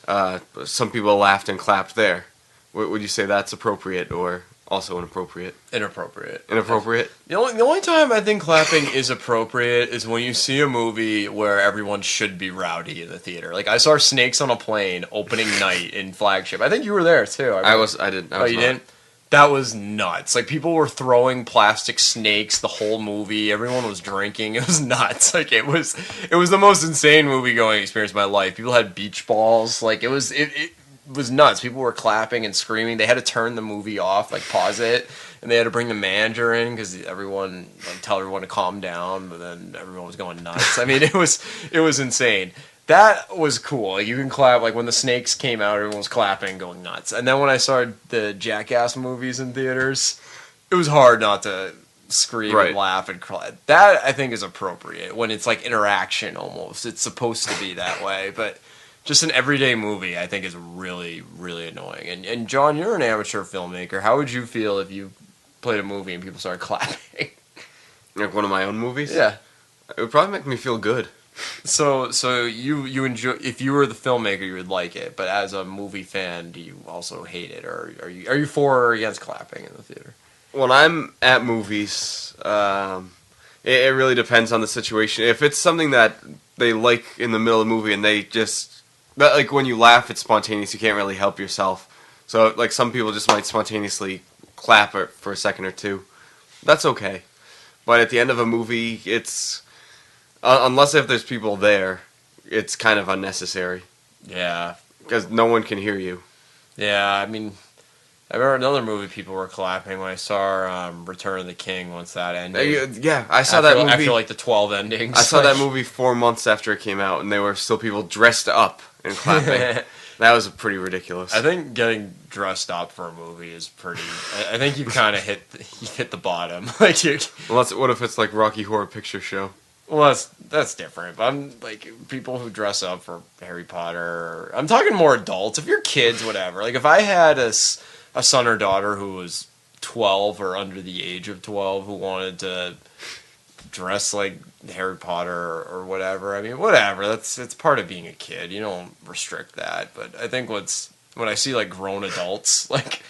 Some people laughed and clapped there. Would you say that's appropriate or also inappropriate? Inappropriate. Inappropriate? The only time I think clapping is appropriate is when you see a movie where everyone should be rowdy in the theater. Like, I saw Snakes on a Plane opening night in Flagship. I think you were there too. I didn't. Oh, you didn't? That was nuts. Like, people were throwing plastic snakes the whole movie. Everyone was drinking. It was nuts. Like, it was the most insane movie going experience of my life. People had beach balls. Like, was nuts. People were clapping and screaming. They had to turn the movie off, like pause it, and they had to bring the manager in because everyone, like, tell everyone to calm down. But then everyone was going nuts. I mean, it was insane. That was cool. Like, you can clap. Like, when the snakes came out, everyone was clapping, going nuts. And then when I saw the Jackass movies in theaters, it was hard not to scream Right. and laugh and cry. That, I think, is appropriate when it's like interaction almost. It's supposed to be that way. But just an everyday movie, I think, is really, really annoying. And John, you're an amateur filmmaker. How would you feel if you played a movie and people started clapping? Like one of my own movies? Yeah. It would probably make me feel good. So you enjoy, if you were the filmmaker, you would like it, but as a movie fan, do you also hate it, or are you for or against clapping in the theater? When I'm at movies, it really depends on the situation. If it's something that they like in the middle of the movie and they just, like when you laugh, it's spontaneous. You can't really help yourself. So like some people just might spontaneously clap for a second or two. That's okay. But at the end of a movie, it's unless if there's people there, it's kind of unnecessary Yeah, because no one can hear you. yeah. I mean, I remember another movie people were clapping when I saw Return of the King once that ended. Yeah, I saw after, that movie. after like the 12 endings. I saw like, that movie 4 months after it came out, and there were still people dressed up and clapping. That was pretty ridiculous. I think getting dressed up for a movie is pretty. I think you kind of hit the bottom. Like you. What if it's like Rocky Horror Picture Show? Well, that's different. But I'm like people who dress up for Harry Potter. I'm talking more adults. If you're kids, whatever. Like if I had a son or daughter who was 12 or under the age of 12 who wanted to dress like Harry Potter or whatever. I mean, whatever. It's part of being a kid. You don't restrict that. But I think when I see like grown adults, like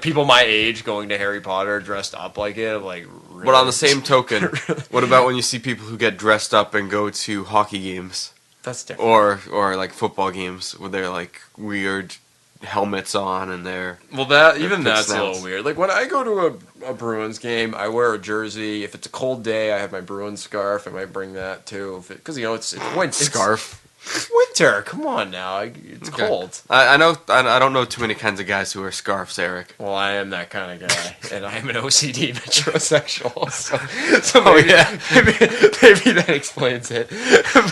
people my age going to Harry Potter dressed up like it, I'm like. Really? But on the same token, what about when you see people who get dressed up and go to hockey games That's different. or like football games where they're like weird helmets on and they're Well, that's a little weird. Like when I go to a Bruins game, I wear a jersey. If it's a cold day, I have my Bruins scarf. I might bring that too, because it's winter. scarf. It's winter. Come on now, it's Okay. cold. I know. I don't know too many kinds of guys who wear scarves, Eric. Well, I am that kind of guy, and I am an OCD metrosexual. So maybe that explains it.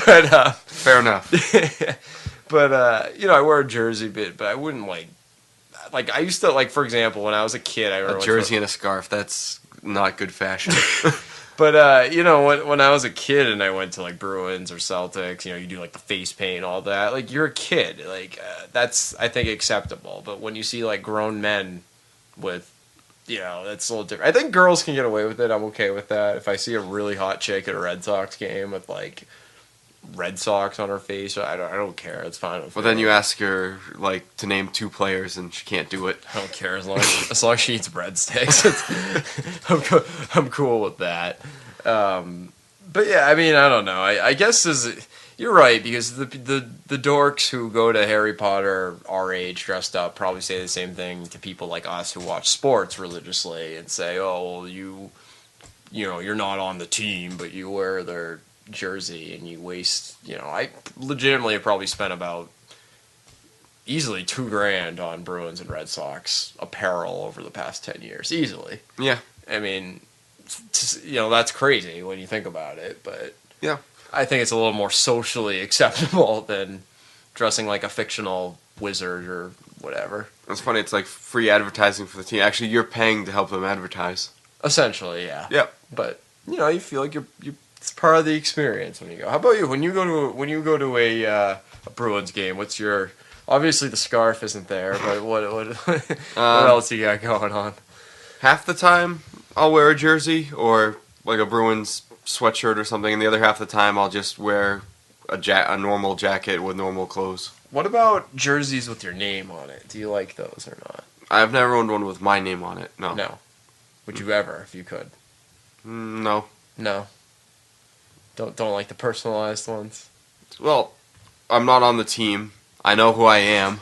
But Fair enough. but I wear a jersey but I wouldn't like I used to, like, for example, when I was a kid, I remember A jersey and a scarf. That's not good fashion. But when I was a kid and I went to like Bruins or Celtics, you do like the face paint, all that. Like you're a kid, that's, I think, acceptable. But when you see like grown men with, that's a little different. I think girls can get away with it. I'm okay with that. If I see a really hot chick at a Red Sox game with like Red Sox on her face, I don't care. It's fine. Well, then you ask her like to name 2 players and she can't do it. I don't care as long as she eats breadsticks. I'm cool with that. But yeah, I mean, I don't know. I guess you're right, because the dorks who go to Harry Potter our age dressed up probably say the same thing to people like us who watch sports religiously and say, oh, well, you're not on the team, but you wear their jersey and you waste. I legitimately have probably spent about easily $2,000 on Bruins and Red Sox apparel over the past 10 years, easily. Yeah. I mean, that's crazy when you think about it, but Yeah. I think it's a little more socially acceptable than dressing like a fictional wizard or whatever. It's funny. It's like free advertising for the team. Actually, you're paying to help them advertise. Essentially, yeah. Yep. But you feel like it's part of the experience when you go. How about you? When you go to a Bruins game, what's your? Obviously, the scarf isn't there, but what else you got going on? Half the time, I'll wear a jersey or like a Bruins sweatshirt or something, and the other half of the time, I'll just wear a normal jacket with normal clothes. What about jerseys with your name on it? Do you like those or not? I've never owned one with my name on it. No. No. Would you ever, if you could? No. No. Don't like the personalized ones. Well, I'm not on the team. I know who I am.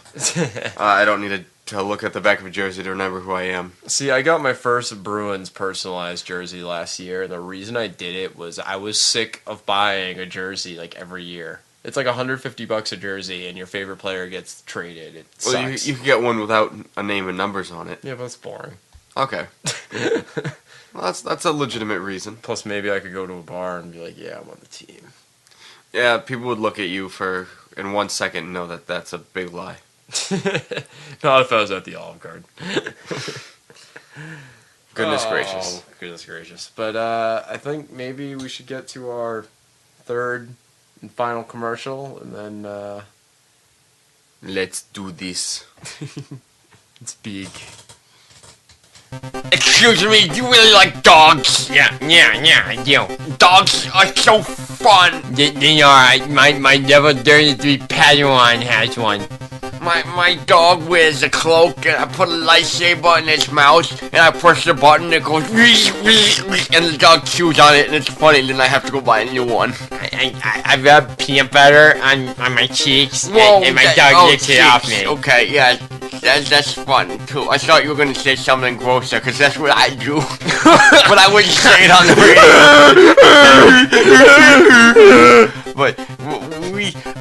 I don't need to look at the back of a jersey to remember who I am. See, I got my first Bruins personalized jersey last year, and the reason I did it was I was sick of buying a jersey like every year. It's like $150 a jersey, and your favorite player gets traded. It sucks. Well, you can get one without a name and numbers on it. Yeah, but it's boring. Okay. Well, that's a legitimate reason. Plus, maybe I could go to a bar and be like, yeah, I'm on the team. Yeah, people would look at you for in 1 second and know that that's a big lie. Not if I was at the Olive Garden. Goodness gracious. Goodness gracious. But I think maybe we should get to our third and final commercial, and then Let's do this. it's big. Excuse me, do you really like dogs? Yeah, I do. Dogs are so fun. They are. My level 33 Padawan has one. My dog wears a cloak, and I put a lightsaber in its mouth, and I push the button, it goes, and the dog chews on it, and it's funny, then I have to go buy a new one. I rub peanut butter on my cheeks, and my dog licks it off me. Okay, yeah, that's fun, too. I thought you were going to say something grosser, because that's what I do. But I wouldn't say it on the radio. But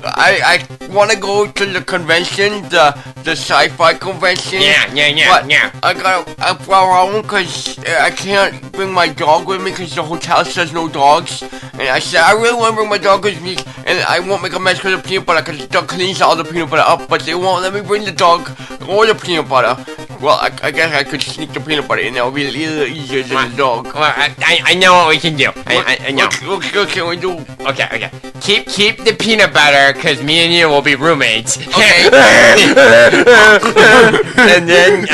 I want to go to the convention, the sci-fi convention. Yeah. But I gotta borrow because I can't bring my dog with me because the hotel says no dogs. And I said I really want to bring my dog with me, and I won't make a mess with the peanut butter because the dog cleans all the peanut butter up. But they won't let me bring the dog or the peanut butter. Well, I guess I could sneak the peanut butter in. It'll be a little easier than the dog. Well, I know what we can do. I know. What can we do? Okay. Keep the peanut butter, because me and you will be roommates. Okay. And then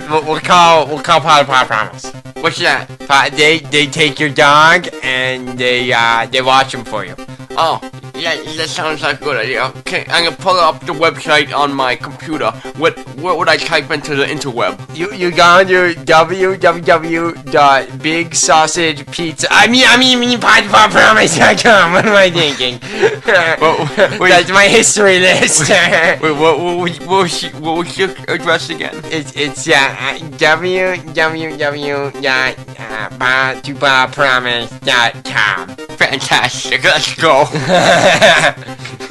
we'll call Pot Promise. What's that? They take your dog and they watch him for you. Oh, yeah, that sounds like a good idea. Okay, I'm gonna pull up the website on my computer. What would I type into the interweb? You go under www.bigsausagepizza. I mean potpromise.com. What am I thinking? That's my history list. Wait, what was your address again? It's www.potpromise.com. Fantastic. Let's go.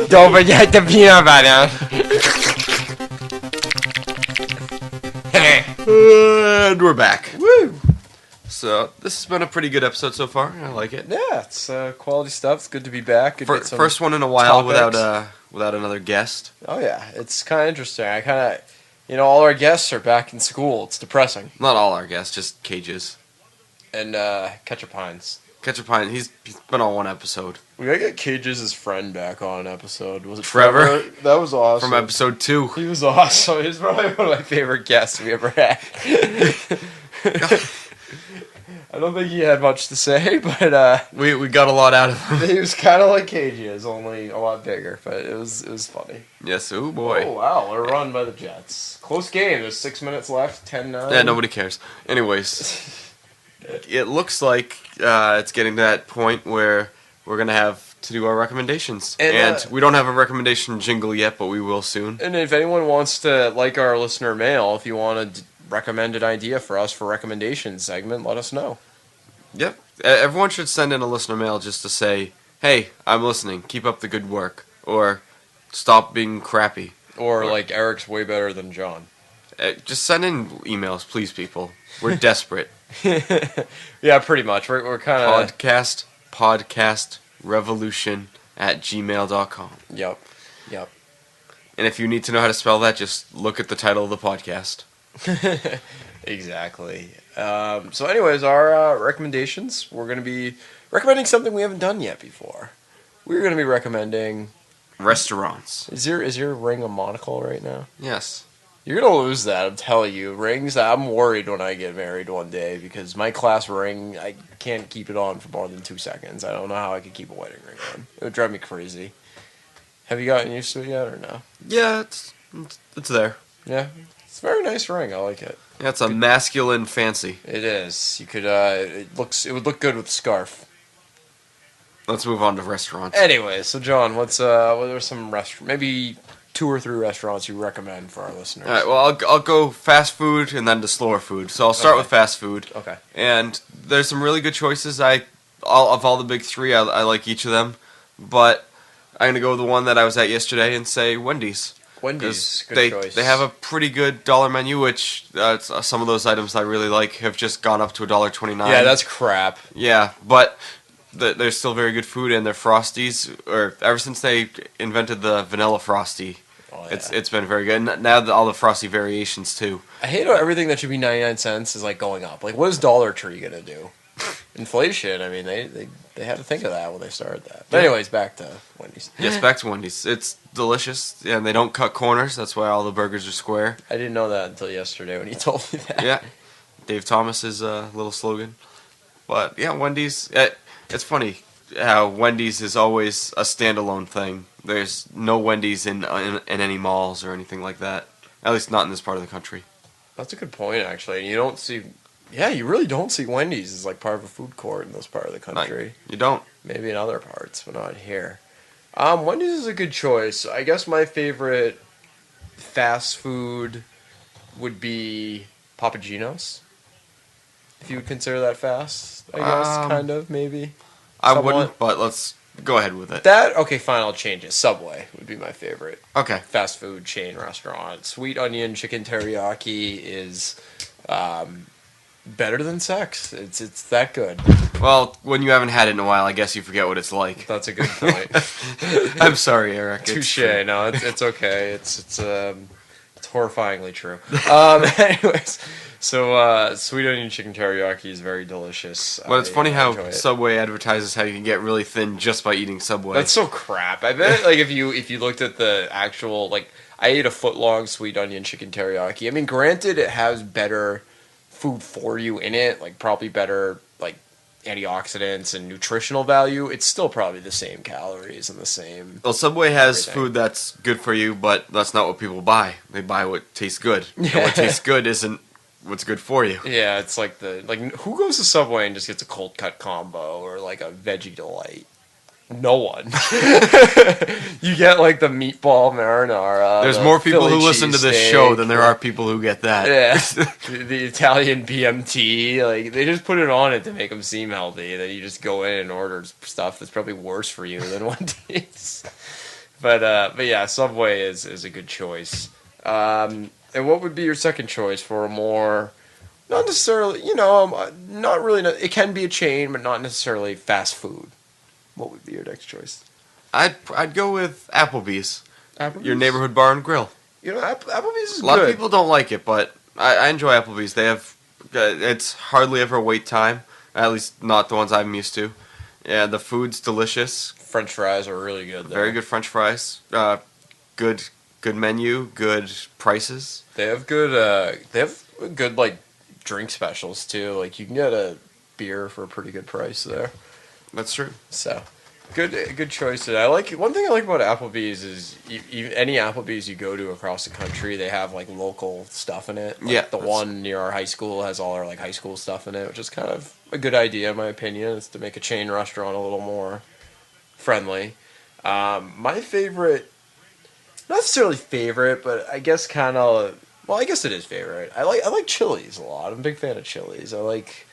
Don't forget the peanut butter. And we're back. Woo! So this has been a pretty good episode so far. I like it. Yeah, it's quality stuff. It's good to be back. First one in a while without another guest. Oh yeah, it's kind of interesting. I kind of, all our guests are back in school. It's depressing. Not all our guests, just Cages. And Ketchup Hines. Ketchup Hines, he's been on one episode. We gotta get Cages' friend back on an episode. Was it Trevor? That was awesome. From episode 2. He was awesome. He's probably one of my favorite guests we ever had. I don't think he had much to say, but we got a lot out of him. He was kind of like Cages, only a lot bigger, but it was funny. Yes, oh boy. Oh wow, we're run by the Jets. Close game. There's 6 minutes left. 10-9. Yeah, nobody cares. Anyways. It looks like it's getting to that point where we're going to have to do our recommendations. And we don't have a recommendation jingle yet, but we will soon. And if anyone wants to, like our listener mail, if you want to recommend an idea for us for recommendation segment, let us know. Yep. Everyone should send in a listener mail just to say, hey, I'm listening. Keep up the good work. Or stop being crappy. Or like, Eric's way better than John. Just send in emails, please, people. We're desperate. Yeah, pretty much. We're kind of podcastrevolution@gmail.com. Yep. And if you need to know how to spell that, just look at the title of the podcast. Exactly. So anyways, our recommendations, we're going to be recommending something we haven't done yet before. We're going to be recommending restaurants. Is your ring a monocle right now? Yes. You're going to lose that, I'm telling you. Rings, I'm worried when I get married one day because my class ring, I can't keep it on for more than 2 seconds. I don't know how I could keep a wedding ring on. It would drive me crazy. Have you gotten used to it yet or no? Yeah, it's there. Yeah. It's a very nice ring. I like it. Yeah, it's a masculine fancy. It is. You could, it would look good with a scarf. Let's move on to restaurants. Anyway, so John, what are some maybe 2 or 3 restaurants you recommend for our listeners? All right, well, I'll go fast food and then to slower food. So I'll start with fast food. Okay. And there's some really good choices. Of all the big 3, I like each of them. But I'm gonna go with the one that I was at yesterday and say Wendy's. Wendy's, good They choice. they have a pretty good dollar menu, which some of those items I really like have just gone up to $1.29. Yeah, that's crap. Yeah, but there's still very good food, and their Frosties, or ever since they invented the vanilla Frosty, Oh, yeah. it's been very good. And now all the Frosty variations too. I hate how everything that should be 99 cents is like going up. Like, what is Dollar Tree gonna do? Inflation. I mean, they had to think of that when they started that. But anyways, back to Wendy's. Yes, back to Wendy's. It's delicious, and they don't cut corners. That's why all the burgers are square. I didn't know that until yesterday when you told me that. Yeah, Dave Thomas's little slogan. But yeah, Wendy's. It's funny how Wendy's is always a standalone thing. There's no Wendy's in any malls or anything like that. At least not in this part of the country. That's a good point, actually. And you don't see, you really don't see Wendy's as like part of a food court in this part of the country. You don't. Maybe in other parts, but not here. Wendy's is a good choice. I guess my favorite fast food would be Papa Gino's. If you would consider that fast, I guess, kind of, maybe. I Somewhat. wouldn't, but let's go ahead with it. Okay, fine, I'll change it. Subway would be my favorite Okay. fast food chain restaurant. Sweet onion chicken teriyaki is better than sex. It's that good. Well, when you haven't had it in a while, I guess you forget what it's like. That's a good point. I'm sorry, Eric. It's Touche. true. No, it's okay. It's horrifyingly true. Anyways, so sweet onion chicken teriyaki is very delicious. But it's funny I how enjoy it. Subway advertises how you can get really thin just by eating Subway. That's so crap. I bet like if you looked at the actual like I ate a foot-long sweet onion chicken teriyaki. I mean, granted, it has better food for you in it, like probably better like antioxidants and nutritional value. It's still probably the same calories and the same. Well, Subway has everything. food that's good for you, but that's not what people buy. They buy what tastes good. And Yeah. what tastes good isn't what's good for you. Yeah, it's like who goes to Subway and just gets a cold cut combo or like a veggie delight? No one. You get like the meatball marinara. There's the more people who Philly listen to this cheesesteak, show than there are people who get that. Yeah, the Italian BMT, like they just put it on it to make them seem healthy. Then you just go in and order stuff that's probably worse for you than Wendy's. But yeah, Subway is a good choice. And what would be your second choice for a more, not necessarily, not really. It can be a chain, but not necessarily fast food. What would be your next choice? I'd go with Applebee's. Applebee's? Your neighborhood bar and grill. Applebee's is A lot good. of people don't like it, but I enjoy Applebee's. They have it's hardly ever a wait time. At least not the ones I'm used to. Yeah, the food's delicious. French fries are really good. Though. Very good French fries. Good menu. Good prices. They have good like drink specials too. Like you can get a beer for a pretty good price there. That's true. So, good choice. I like one thing I like about Applebee's is any Applebee's you go to across the country, they have like local stuff in it. Like, Yeah, the that's- one near our high school has all our like high school stuff in it, which is kind of a good idea in my opinion. Is to make a chain restaurant a little more friendly. My favorite, not necessarily favorite, but I guess kind of. Well, I guess it is favorite. I like Chili's a lot. I'm a big fan of Chili's. I like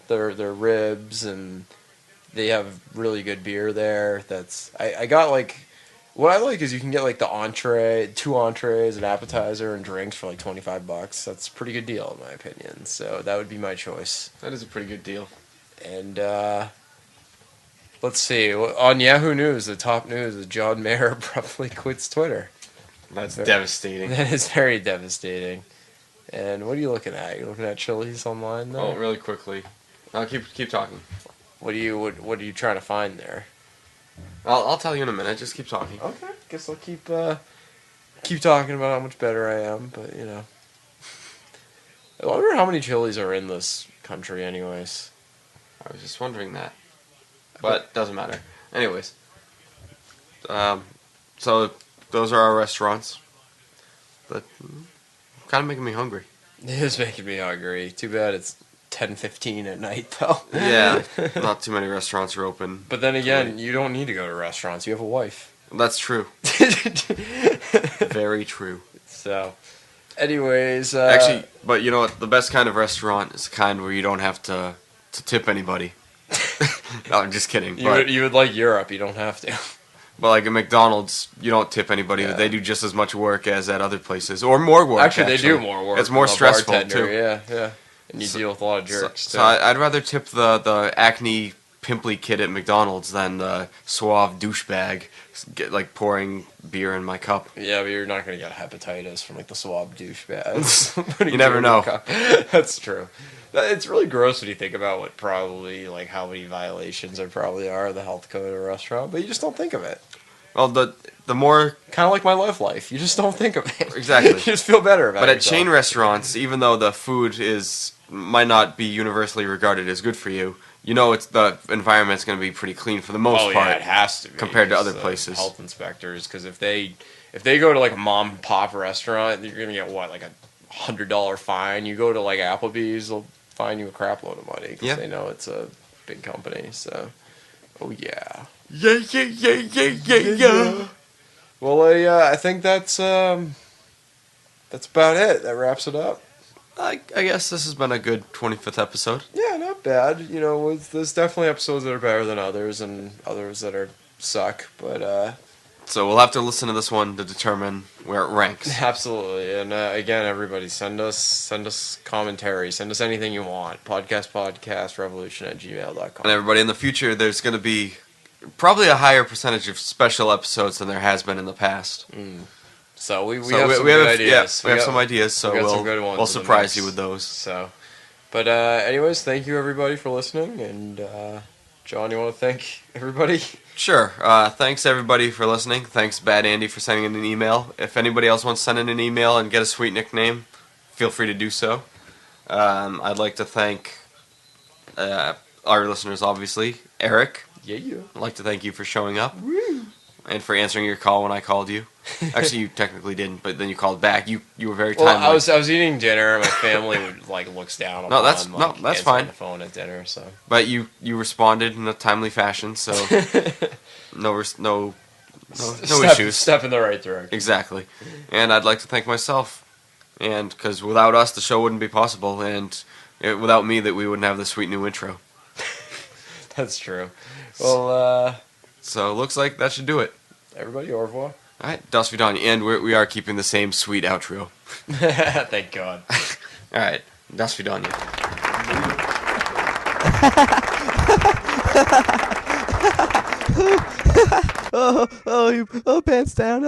their ribs and. They have really good beer there. I got like, what I like is you can get like the entree, 2 entrees, an appetizer, and drinks for like $25. That's a pretty good deal in my opinion. So that would be my choice. That is a pretty good deal. And let's see, on Yahoo News, the top news is John Mayer abruptly quits Twitter. That's devastating. That is very devastating. And what are you looking at? You're looking at Chili's online there? Oh, really quickly. I'll keep talking. What are you trying to find there? I'll tell you in a minute. Just keep talking. Okay, guess I'll keep talking about how much better I am, but I wonder how many Chili's are in this country, anyways. I was just wondering that, but doesn't matter. Anyways, so those are our restaurants, but kind of making me hungry. It is making me hungry. Too bad it's 10:15 at night, though. Yeah, not too many restaurants are open. But then again, you don't need to go to restaurants. You have a wife. That's true. Very true. So, anyways, Actually, but you know what? The best kind of restaurant is the kind where you don't have to tip anybody. No, I'm just kidding. But you would like Europe. You don't have to. But like at McDonald's, you don't tip anybody. Yeah. They do just as much work as at other places, or more work. Actually, they do more work. It's more than a stressful bartender, too. Yeah. And you deal with a lot of jerks. So I'd rather tip the acne pimply kid at McDonald's than the suave douchebag like pouring beer in my cup. Yeah, but you're not gonna get hepatitis from like the swab douchebags. You never know. That's true. It's really gross when you think about what probably like how many violations there probably are of the health code of a restaurant, but you just don't think of it. Well, the more Kind of like my love life, you just don't think of it. Exactly. You just feel better about it. But at chain restaurants, even though the food might not be universally regarded as good for you, you know it's the environment's going to be pretty clean for the most part. Yeah, it has to be compared to because other the places. Health inspectors, because if they go to like a mom and pop restaurant, you're gonna get what, like $100 fine. You go to like Applebee's, they'll fine you a crap load of money because they know it's a big company. So, oh yeah. Yeah. Well, I think that's about it. That wraps it up. I guess this has been a good 25th episode. Yeah, not bad. You know, there's definitely episodes that are better than others, and others that are suck. But so we'll have to listen to this one to determine where it ranks. absolutely. And again, everybody, send us commentary. Send us anything you want. podcastrevolution@gmail.com. And everybody, in the future, there's going to be probably a higher percentage of special episodes than there has been in the past. So we So have some good ideas. we have some ideas, so we got some good ones we'll in the surprise mix. you with those. So, but anyways, thank you everybody for listening. And John, you want to thank everybody? Sure. Thanks, everybody, for listening. Thanks, Bad Andy, for sending in an email. If anybody else wants to send in an email and get a sweet nickname, feel free to do so. I'd like to thank our listeners, obviously. Eric, Yeah. I'd like to thank you for showing up. And for answering your call when I called you. Actually, you technically didn't, but then you called back. You were very timely. Well, I was eating dinner, and my family looks down on that's answering fine. the phone at dinner. So, But you responded in a timely fashion, so no issues. Step in the right direction. Exactly. And I'd like to thank myself, and because without us, the show wouldn't be possible, and without me, that we wouldn't have the sweet new intro. That's true. Well, so it looks like that should do it. everybody, au revoir. All right, Das Vidania, and we are keeping the same sweet outro. Thank God. All right, Das Vidania. Oh, pants down.